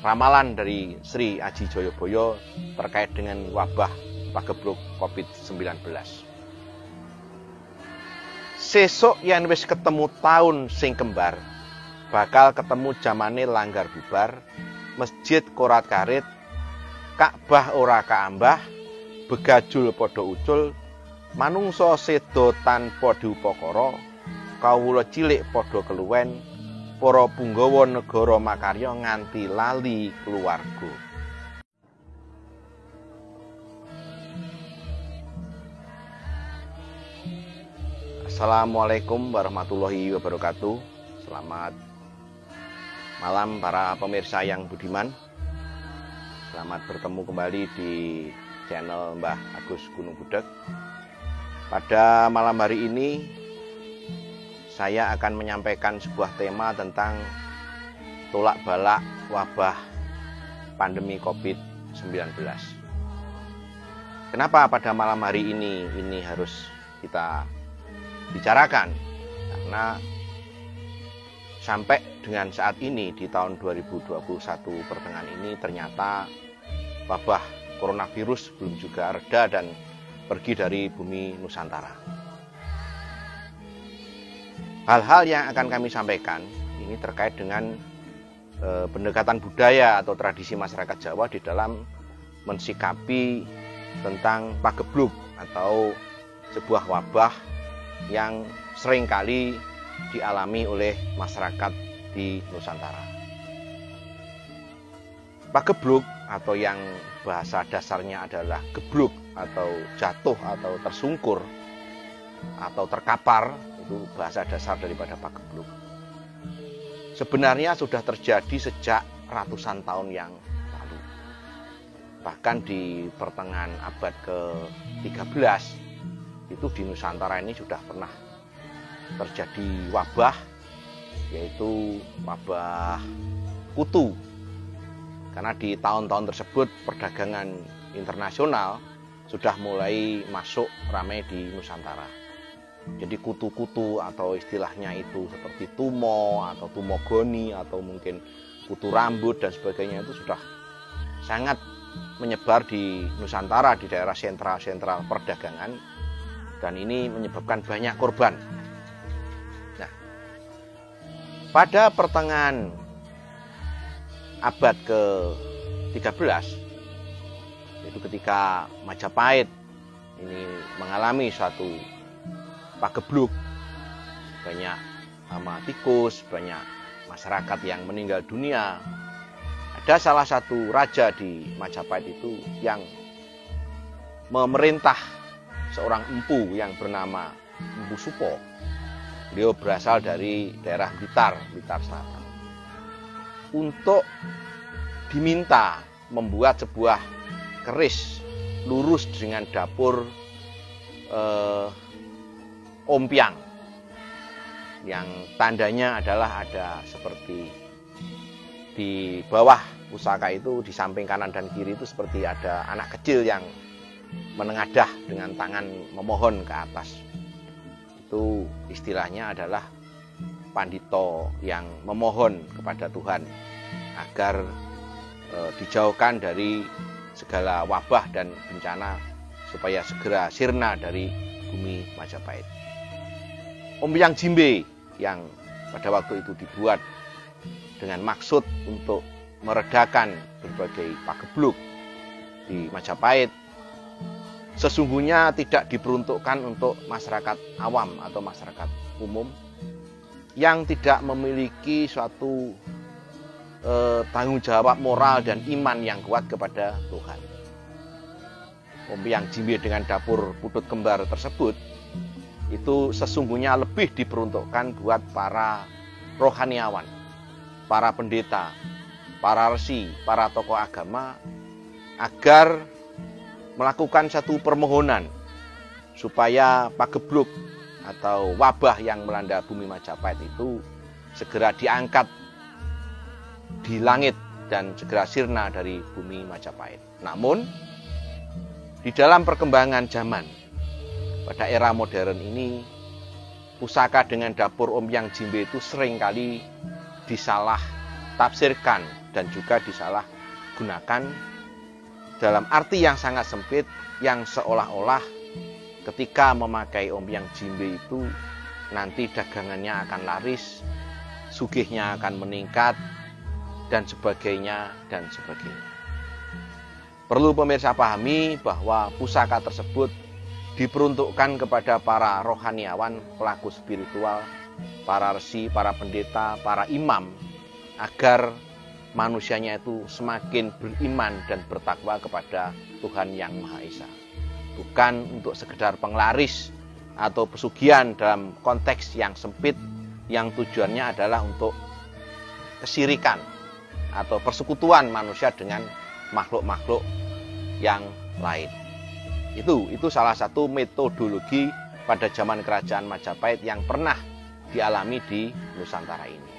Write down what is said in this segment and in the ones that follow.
ramalan dari Sri Aji Joyoboyo terkait dengan wabah pagebluk COVID-19. Sesuk yen wis ketemu taun sing kembar, bakal ketemu jamane langgar bubar, masjid korat karit, Ka'bah ora kaambah, begajul padha ucul, manungsa seda tanpa diupakara, kawula cilik padha keluwen, para punggawa negara makarya nganti lali keluarga. Assalamualaikum warahmatullahi wabarakatuh. Selamat malam para pemirsa yang budiman. Selamat bertemu kembali di channel Mbah Agus Gunung Budak. Pada malam hari ini saya akan menyampaikan sebuah tema tentang tolak balak wabah pandemi COVID-19. Kenapa pada malam hari ini harus kita bicarakan? Karena sampai dengan saat ini di tahun 2021 pertengahan ini ternyata wabah coronavirus belum juga reda dan pergi dari bumi Nusantara. Hal-hal yang akan kami sampaikan ini terkait dengan pendekatan budaya atau tradisi masyarakat Jawa di dalam mensikapi tentang pagebluk atau sebuah wabah yang seringkali dialami oleh masyarakat di Nusantara. Pagebluk atau yang bahasa dasarnya adalah gebluk atau jatuh atau tersungkur atau terkapar, itu bahasa dasar daripada pagebluk. Sebenarnya sudah terjadi sejak ratusan tahun yang lalu. Bahkan di pertengahan abad ke-13 itu di Nusantara ini sudah pernah terjadi wabah, yaitu wabah kutu. Karena di tahun-tahun tersebut perdagangan internasional sudah mulai masuk ramai di Nusantara. Jadi kutu-kutu atau istilahnya itu seperti tumo atau tumogoni atau mungkin kutu rambut dan sebagainya itu sudah sangat menyebar di Nusantara, di daerah sentral-sentral perdagangan, dan ini menyebabkan banyak korban. Nah, pada pertengahan abad ke-13, itu ketika Majapahit ini mengalami suatu pagebluk, banyak hama tikus, banyak masyarakat yang meninggal dunia. Ada salah satu raja di Majapahit itu yang memerintah seorang empu yang bernama Empu Supo. Beliau berasal dari daerah Blitar Selatan. Untuk diminta membuat sebuah keris lurus dengan dapur ompyang, yang tandanya adalah ada seperti di bawah pusaka itu, di samping kanan dan kiri itu seperti ada anak kecil yang menengadah dengan tangan memohon ke atas. Itu istilahnya adalah pandito yang memohon kepada Tuhan agar dijauhkan dari segala wabah dan bencana supaya segera sirna dari bumi Majapahit. Ompyang Jimbe yang pada waktu itu dibuat dengan maksud untuk meredakan berbagai pagebluk di Majapahit sesungguhnya tidak diperuntukkan untuk masyarakat awam atau masyarakat umum yang tidak memiliki suatu tanggung jawab moral dan iman yang kuat kepada Tuhan. Ompyang Jimbe dengan dapur putut kembar tersebut itu sesungguhnya lebih diperuntukkan buat para rohaniawan, para pendeta, para resi, para tokoh agama agar melakukan satu permohonan supaya pagebluk atau wabah yang melanda bumi Majapahit itu segera diangkat di langit dan segera sirna dari bumi Majapahit. Namun di dalam perkembangan zaman pada era modern ini, pusaka dengan dapur Ompyang Jimbe itu seringkali disalah ditafsirkan dan juga disalahgunakan dalam arti yang sangat sempit, yang seolah-olah ketika memakai ombyang jimbe itu nanti dagangannya akan laris, sugihnya akan meningkat, dan sebagainya, dan sebagainya. Perlu pemirsa pahami bahwa pusaka tersebut diperuntukkan kepada para rohaniawan, pelaku spiritual, para resi, para pendeta, para imam, agar manusianya itu semakin beriman dan bertakwa kepada Tuhan Yang Maha Esa. Bukan untuk sekedar penglaris atau pesugihan dalam konteks yang sempit, yang tujuannya adalah untuk kesirikan atau persekutuan manusia dengan makhluk-makhluk yang lain. Itu salah satu metodologi pada zaman kerajaan Majapahit yang pernah dialami di Nusantara ini.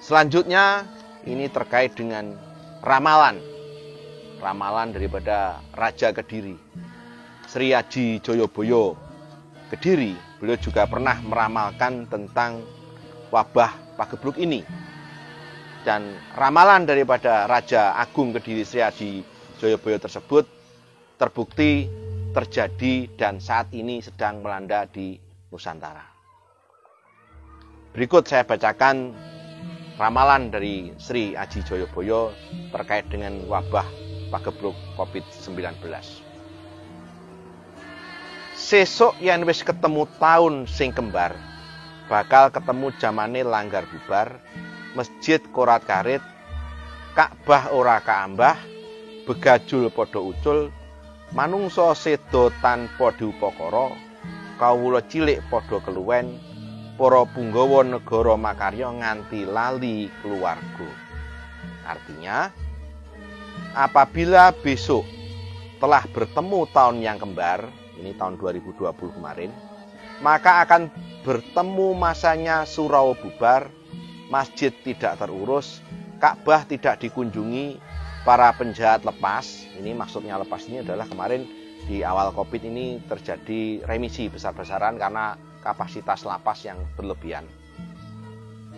Selanjutnya ini terkait dengan ramalan daripada Raja Kediri, Sri Aji Joyoboyo Kediri. Beliau juga pernah meramalkan tentang wabah pagebluk ini. Dan ramalan daripada Raja Agung Kediri Sri Aji Joyoboyo tersebut terbukti terjadi dan saat ini sedang melanda di Nusantara. Berikut saya bacakan ramalan dari Sri Aji Joyoboyo terkait dengan wabah pagebluk COVID-19. Sesuk yen wis ketemu taun sing kembar, bakal ketemu jamane langgar bubar, masjid korat karit, Ka'bah ora kaambah, begajul padha ucul, manungsa sedo tanpa diupakara, kawula cilik padha keluwen, para punggawa negara makarya nganti lali keluarga. Artinya, apabila besok telah bertemu tahun yang kembar, ini tahun 2020 kemarin, maka akan bertemu masanya surau bubar, masjid tidak terurus, Ka'bah tidak dikunjungi, para penjahat lepas. Ini maksudnya lepas ini adalah kemarin di awal Covid ini terjadi remisi besar-besaran karena kapasitas lapas yang berlebihan.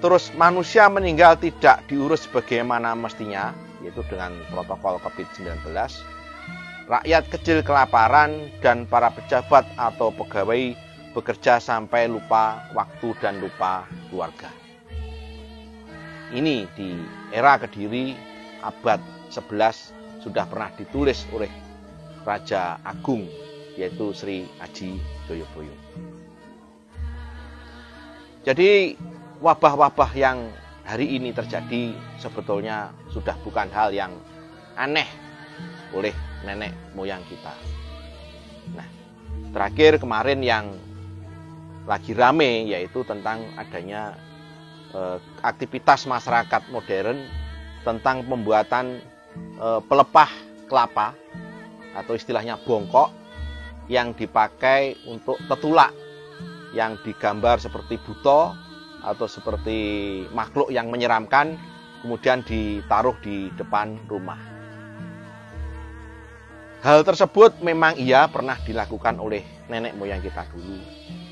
Terus manusia meninggal tidak diurus sebagaimana mestinya, yaitu dengan protokol Covid-19. Rakyat kecil kelaparan dan para pejabat atau pegawai bekerja sampai lupa waktu dan lupa keluarga. Ini di era Kediri abad 11 sudah pernah ditulis oleh Raja Agung, yaitu Sri Aji Joyoboyo. Jadi wabah-wabah yang hari ini terjadi sebetulnya sudah bukan hal yang aneh oleh nenek moyang kita. Nah, terakhir kemarin yang lagi rame yaitu tentang adanya aktivitas masyarakat modern tentang pembuatan pelepah kelapa atau istilahnya bongkok yang dipakai untuk tetulak, yang digambar seperti buto atau seperti makhluk yang menyeramkan, kemudian ditaruh di depan rumah. Hal tersebut memang iya pernah dilakukan oleh nenek moyang kita dulu,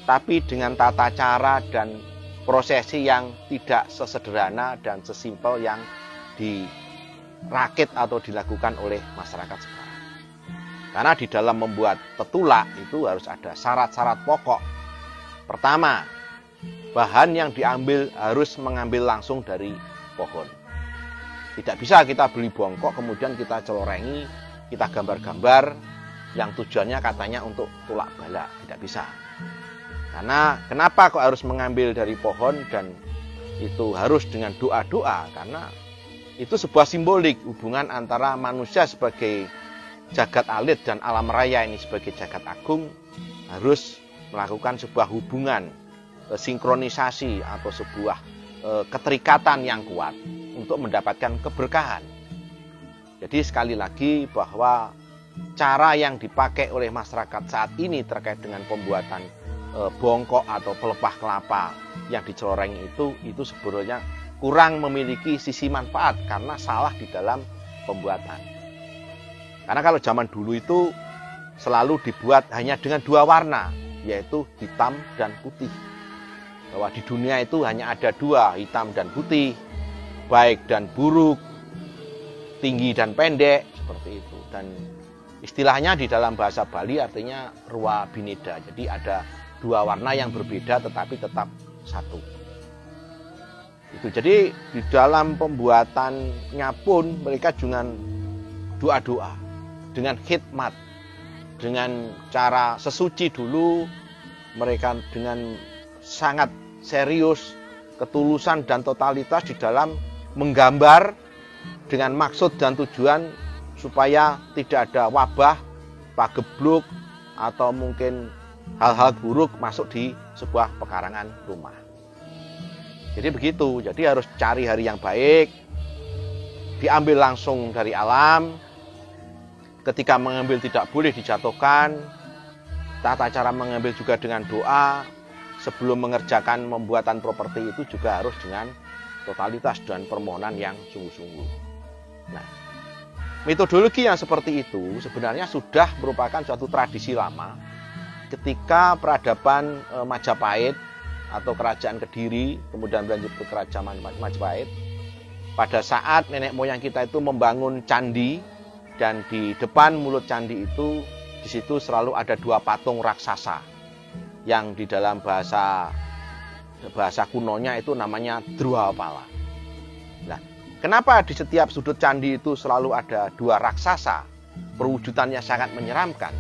tapi dengan tata cara dan prosesi yang tidak sesederhana dan sesimpel yang dirakit atau dilakukan oleh masyarakat sekarang. Karena di dalam membuat tetulak itu harus ada syarat-syarat pokok. Pertama, bahan yang diambil harus mengambil langsung dari pohon. Tidak bisa kita beli bongkok kemudian kita celorengi, kita gambar-gambar yang tujuannya katanya untuk tulak bala. Tidak bisa. Karena kenapa kok harus mengambil dari pohon dan itu harus dengan doa-doa? Karena itu sebuah simbolik hubungan antara manusia sebagai jagat alit dan alam raya ini sebagai jagat agung harus melakukan sebuah hubungan sinkronisasi atau sebuah keterikatan yang kuat untuk mendapatkan keberkahan. Jadi sekali lagi bahwa cara yang dipakai oleh masyarakat saat ini terkait dengan pembuatan bongkok atau pelepah kelapa yang dicelorengi itu sebenarnya kurang memiliki sisi manfaat karena salah di dalam pembuatan. Karena kalau zaman dulu itu selalu dibuat hanya dengan dua warna, yaitu hitam dan putih. Bahwa di dunia itu hanya ada dua, hitam dan putih. baik dan buruk, tinggi dan pendek, seperti itu. Dan istilahnya di dalam bahasa Bali artinya ruwa bineda. Jadi ada dua warna yang berbeda tetapi tetap satu. Itu jadi di dalam pembuatannya pun mereka dengan doa-doa, dengan khidmat, dengan cara sesuci dulu, mereka dengan sangat serius, ketulusan dan totalitas di dalam menggambar dengan maksud dan tujuan supaya tidak ada wabah, pagebluk atau mungkin hal-hal buruk masuk di sebuah pekarangan rumah. Jadi begitu, jadi harus cari hari yang baik, diambil langsung dari alam, ketika mengambil tidak boleh dijatuhkan, tata cara mengambil juga dengan doa, sebelum mengerjakan pembuatan properti itu juga harus dengan totalitas dan permohonan yang sungguh-sungguh. Nah, metodologi yang seperti itu sebenarnya sudah merupakan suatu tradisi lama ketika peradaban Majapahit atau kerajaan Kediri, kemudian berlanjut ke kerajaan Majapahit. Pada saat nenek moyang kita itu membangun candi, dan di depan mulut candi itu, di situ selalu ada dua patung raksasa, yang di dalam bahasa kunonya itu namanya Drwapala. Nah, kenapa di setiap sudut candi itu selalu ada dua raksasa, perwujudannya sangat menyeramkan?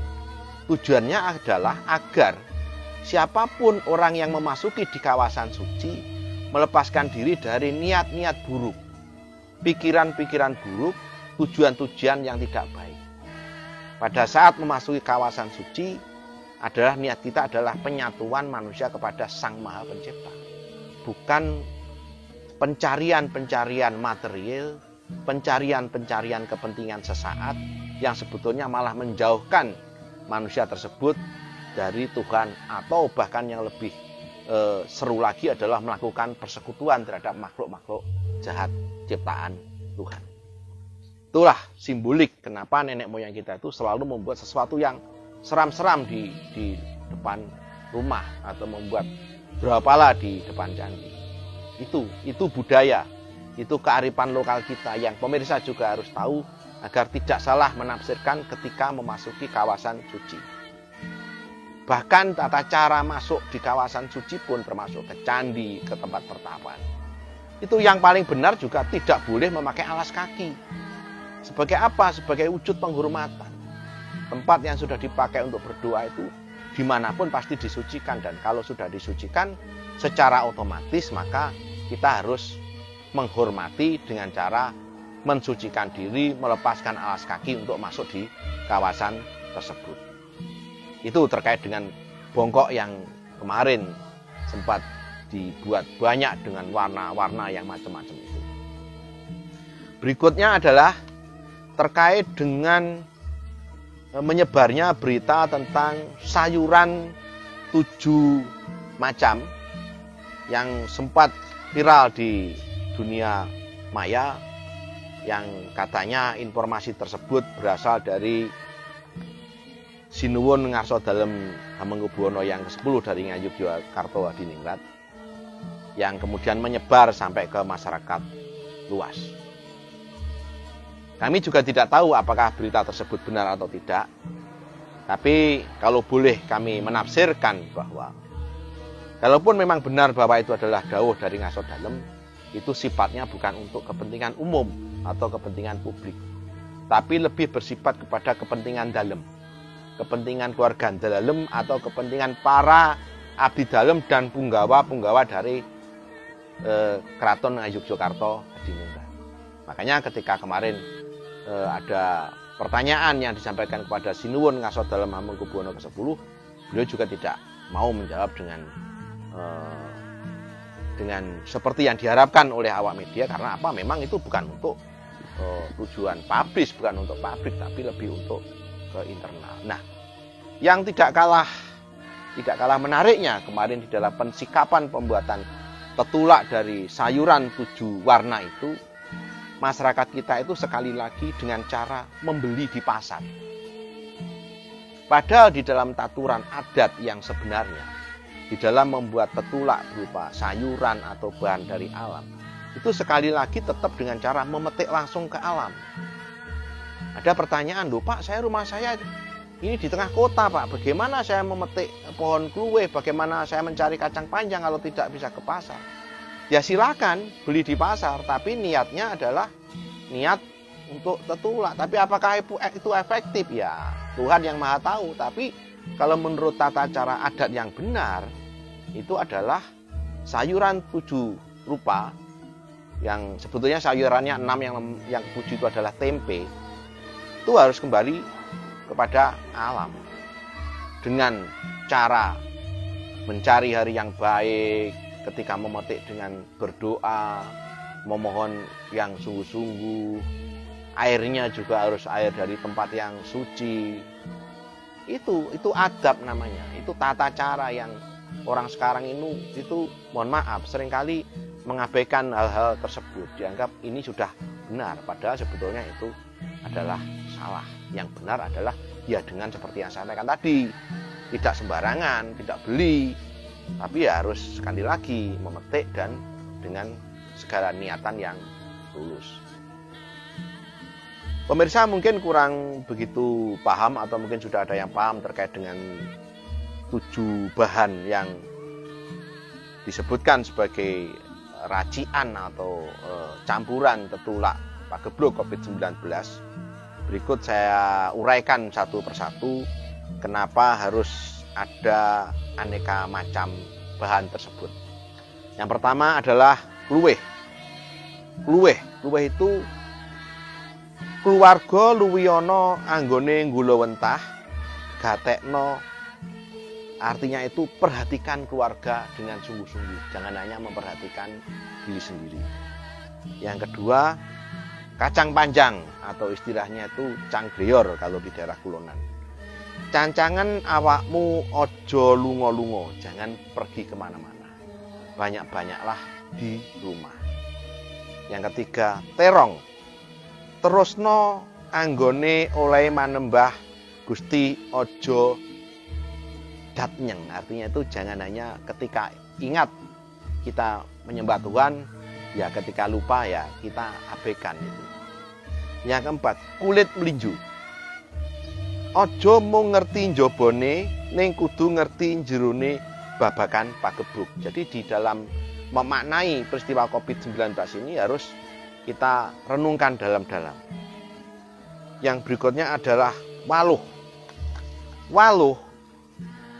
Tujuannya adalah agar siapapun orang yang memasuki di kawasan suci melepaskan diri dari niat-niat buruk, pikiran-pikiran buruk, tujuan-tujuan yang tidak baik. Pada saat memasuki kawasan suci adalah niat kita adalah penyatuan manusia kepada Sang Maha Pencipta. Bukan pencarian-pencarian material, pencarian-pencarian kepentingan sesaat yang sebetulnya malah menjauhkan manusia tersebut dari Tuhan, atau bahkan yang lebih seru lagi adalah melakukan persekutuan terhadap makhluk-makhluk jahat ciptaan Tuhan. Itulah simbolik kenapa nenek moyang kita itu selalu membuat sesuatu yang seram-seram di depan rumah atau membuat drwapala di depan candi. Itu budaya, itu kearifan lokal kita yang pemirsa juga harus tahu agar tidak salah menafsirkan ketika memasuki kawasan suci. Bahkan tata cara masuk di kawasan suci pun termasuk ke candi, ke tempat pertapaan. Itu yang paling benar juga tidak boleh memakai alas kaki. Sebagai apa? Sebagai wujud penghormatan. Tempat yang sudah dipakai untuk berdoa itu dimanapun pasti disucikan. Dan kalau sudah disucikan secara otomatis maka kita harus menghormati dengan cara mensucikan diri, melepaskan alas kaki untuk masuk di kawasan tersebut. Itu terkait dengan bongkok yang kemarin sempat dibuat banyak dengan warna-warna yang macam-macam itu. Berikutnya adalah terkait dengan menyebarnya berita tentang sayuran 7 macam yang sempat viral di dunia maya, yang katanya informasi tersebut berasal dari Sinuwun Ngarso Dalem Hamengkubuwono yang ke-10 dari Ngayogyakarta Hadiningrat, yang kemudian menyebar sampai ke masyarakat luas. Kami juga tidak tahu apakah berita tersebut benar atau tidak, tapi kalau boleh kami menafsirkan bahwa kalaupun memang benar bahwa itu adalah dawuh dari Ngarso Dalem, itu sifatnya bukan untuk kepentingan umum atau kepentingan publik, tapi lebih bersifat kepada kepentingan dalem, kepentingan keluarga dalem atau kepentingan para abdi dalem dan punggawa-punggawa dari Keraton Ngayogyakarta Hadiningrat. Makanya ketika kemarin ada pertanyaan yang disampaikan kepada Sinuwun Ngarso Dalem Hamengkubuwono ke-10, beliau juga tidak mau menjawab dengan seperti yang diharapkan oleh awak media, karena apa? Memang itu bukan untuk tujuan publis, bukan untuk publik, tapi lebih untuk ke internal. Nah, yang tidak kalah menariknya kemarin di dalam pensikapan pembuatan tetulak dari sayuran 7 warna itu, masyarakat kita itu sekali lagi dengan cara membeli di pasar. Padahal di dalam taturan adat yang sebenarnya, di dalam membuat tetulak berupa sayuran atau bahan dari alam, itu sekali lagi tetap dengan cara memetik langsung ke alam. Ada pertanyaan, loh Pak, rumah saya ini di tengah kota Pak, bagaimana saya memetik pohon kluweh, bagaimana saya mencari kacang panjang kalau tidak bisa ke pasar? Ya silakan beli di pasar, tapi niatnya adalah niat untuk tetulak. Tapi apakah itu efektif? Ya Tuhan yang Maha tahu. Tapi kalau menurut tata cara adat yang benar, itu adalah sayuran 7 rupa, yang sebetulnya sayurannya 6, yang 7 itu adalah tempe, itu harus kembali kepada alam dengan cara mencari hari yang baik, ketika memetik dengan berdoa, memohon yang sungguh-sungguh, airnya juga harus air dari tempat yang suci. Itu adab namanya, itu tata cara yang orang sekarang itu mohon maaf seringkali mengabaikan hal-hal tersebut, dianggap ini sudah benar, padahal sebetulnya itu adalah salah. Yang benar adalah ya dengan seperti yang saya sampaikan tadi, tidak sembarangan, tidak beli, tapi ya harus sekali lagi memetik dan dengan segala niatan yang tulus. Pemirsa mungkin kurang begitu paham atau mungkin sudah ada yang paham terkait dengan 7 bahan yang disebutkan sebagai racian atau campuran tetulak pagebluk COVID-19. Berikut saya uraikan satu persatu kenapa harus ada aneka macam bahan tersebut. Yang pertama adalah kluweh. Kluweh itu keluarga luwiyono anggone nggula wentah, gatekno. Artinya itu perhatikan keluarga dengan sungguh-sungguh, jangan hanya memperhatikan diri sendiri. Yang kedua, kacang panjang atau istilahnya itu cangkreyor kalau di daerah kulonan. Cancangan awakmu ojo lungo-lungo, jangan pergi kemana-mana. Banyak-banyaklah di rumah. Yang ketiga, terong. Terusno anggone oleh manembah Gusti ojo datnyeng. Artinya itu jangan hanya ketika ingat kita menyembah Tuhan, ya ketika lupa ya kita abaikan itu. Yang keempat, kulit melinju. Ojo mau ngerti njobone, ning kudu ngerti jerone babakan pagebluk. Jadi di dalam memaknai peristiwa COVID-19 ini harus kita renungkan dalam-dalam. Yang berikutnya adalah waluh. Waluh,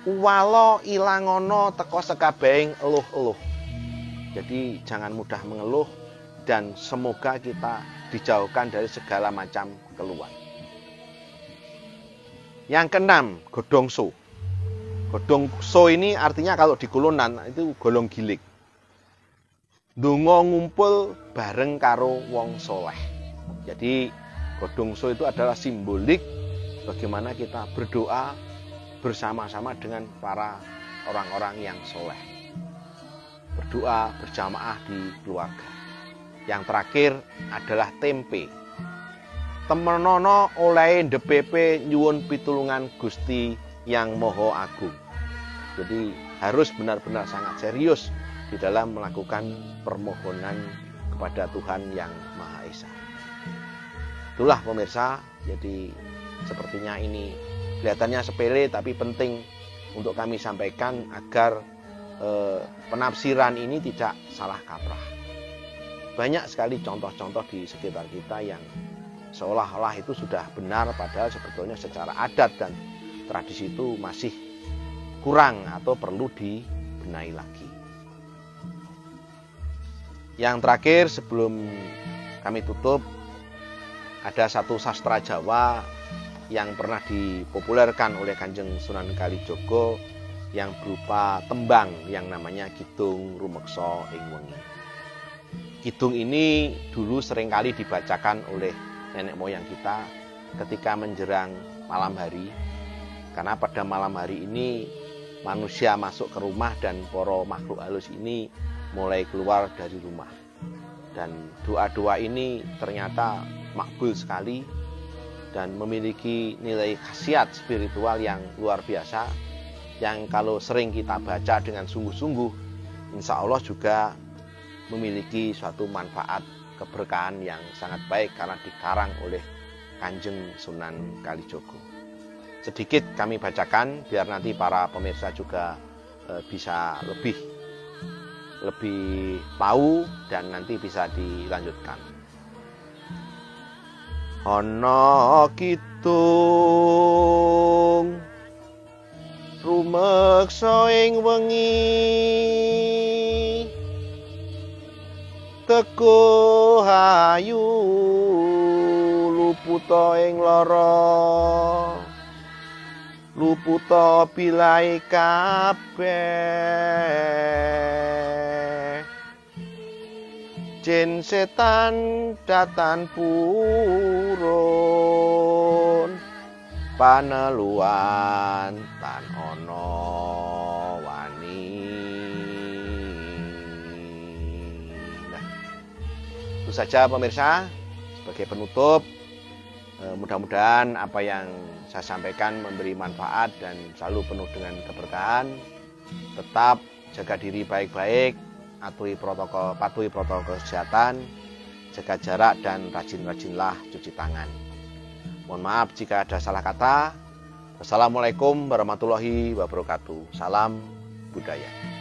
walo ilangono teko sekabehing eluh-eluh. Jadi jangan mudah mengeluh dan semoga kita dijauhkan dari segala macam keluhan. Yang keenam, godongso. Godongso ini artinya kalau di kulonan itu golong gilik. Ndonga ngumpul bareng karo wong soleh. Jadi godongso itu adalah simbolik bagaimana kita berdoa bersama-sama dengan para orang-orang yang soleh. Berdoa berjamaah di keluarga. Yang terakhir adalah tempe. Temenono oleh DPP nyuwun pitulungan Gusti yang Maha Agung. Jadi harus benar-benar sangat serius di dalam melakukan permohonan kepada Tuhan yang Maha Esa. Itulah pemirsa, jadi sepertinya ini kelihatannya sepele tapi penting untuk kami sampaikan agar penafsiran ini tidak salah kaprah. Banyak sekali contoh-contoh di sekitar kita yang seolah-olah itu sudah benar, padahal sebetulnya secara adat dan tradisi itu masih kurang atau perlu dibenahi lagi. Yang terakhir sebelum kami tutup, ada satu sastra Jawa yang pernah dipopulerkan oleh Kanjeng Sunan Kalijaga yang berupa tembang yang namanya Kidung Rumeksa ing Wengi. Kidung ini dulu seringkali dibacakan oleh nenek moyang kita ketika menjelang malam hari, karena pada malam hari ini manusia masuk ke rumah dan para makhluk halus ini mulai keluar dari rumah. Dan doa-doa ini ternyata makbul sekali dan memiliki nilai khasiat spiritual yang luar biasa, yang kalau sering kita baca dengan sungguh-sungguh, insya Allah juga memiliki suatu manfaat keberkahan yang sangat baik karena dikarang oleh Kanjeng Sunan Kalijogo. Sedikit kami bacakan biar nanti para pemirsa juga bisa lebih tahu dan nanti bisa dilanjutkan. Ana kitung rumeksa ing wengi teko hayu luputa ing lara luputa bilai kabeh jin setan datan purun paneluan tan ana wani. Nah, itu saja pemirsa sebagai penutup. Mudah-mudahan apa yang saya sampaikan memberi manfaat dan selalu penuh dengan keberkahan. Tetap jaga diri baik-baik, patuhi protokol kesehatan, jaga jarak dan rajin-rajinlah cuci tangan. Mohon maaf jika ada salah kata. Wassalamualaikum warahmatullahi wabarakatuh. Salam budaya.